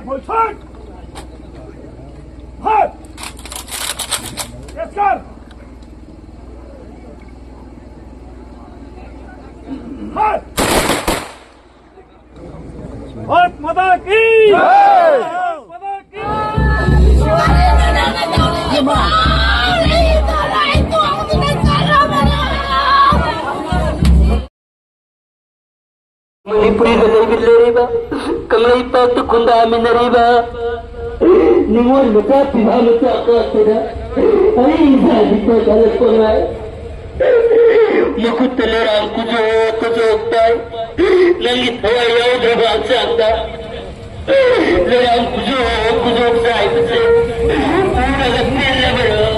Vollzug! Halt! Jetzt kann! Halt! Halt, Mata ki! Mata ki! Kamay pa ito kung dami na rin ba? Ningon mo ka, pinamo sa ako sila. Ay, sabi ko, kalas ko nga. Makutalera ang kujok tayo. Langit mo ayaw na ba ang sakta? Larang kujok tayo kasi. Una ka pila ba yun?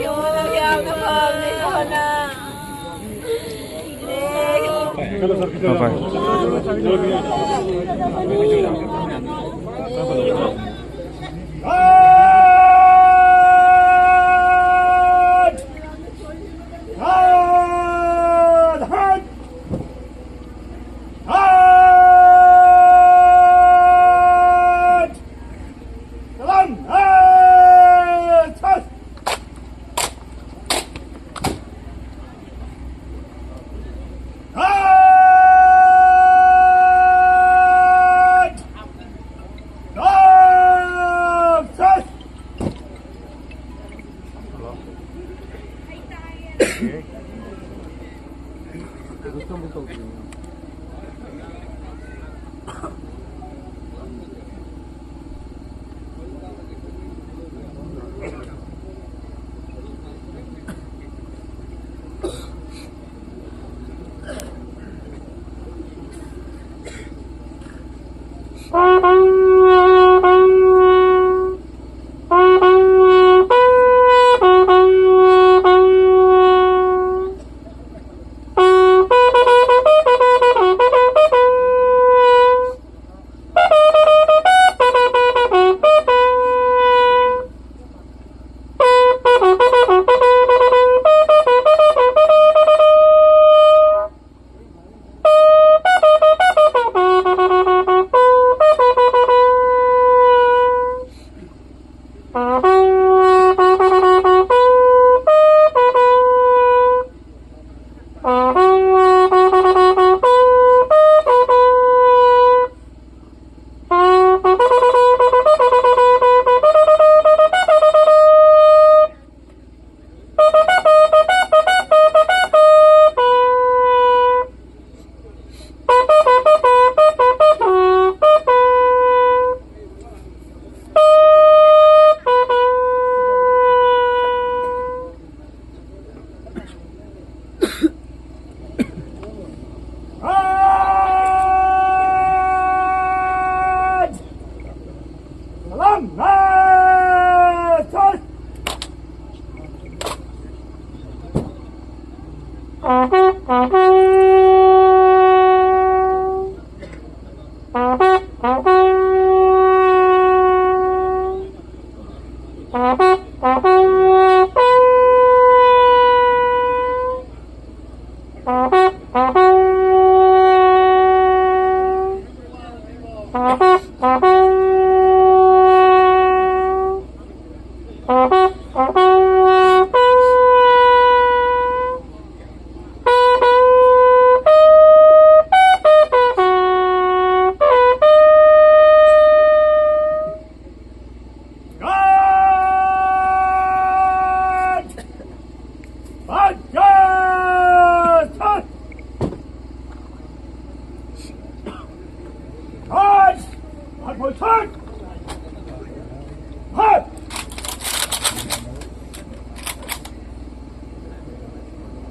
경험하게 하고 하나.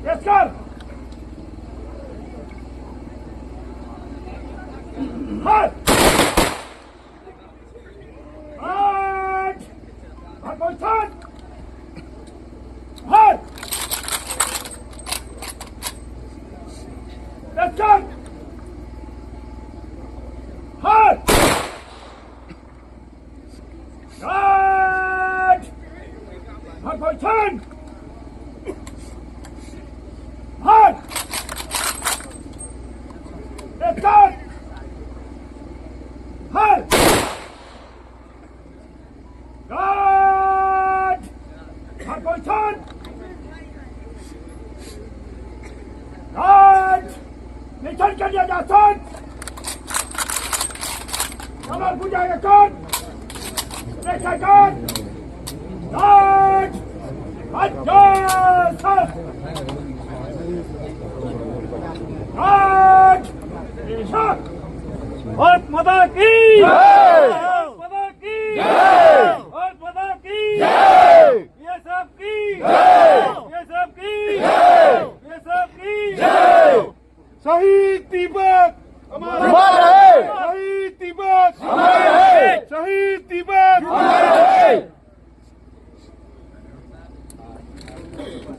Let's go! Halt! Halt! Halt mal Zeit! Halt! Let's go! Halt! Halt! Halt mal Zeit! Halt! Let's go! Halt! Halt! Halt mal Zeit! Halt! Nicht hinter dir, der Zeit! Kamal Bujaya Khan! Rekha Khan! Halt! Halt! Yes! Halt! Halt! Shot! Bharat माता की भारत माता की भारत माता की ये सब की ये सब की ये सब की शहीद अमर रहे शहीद दिवस, अमर रहे शहीद दिवस, अमर रहे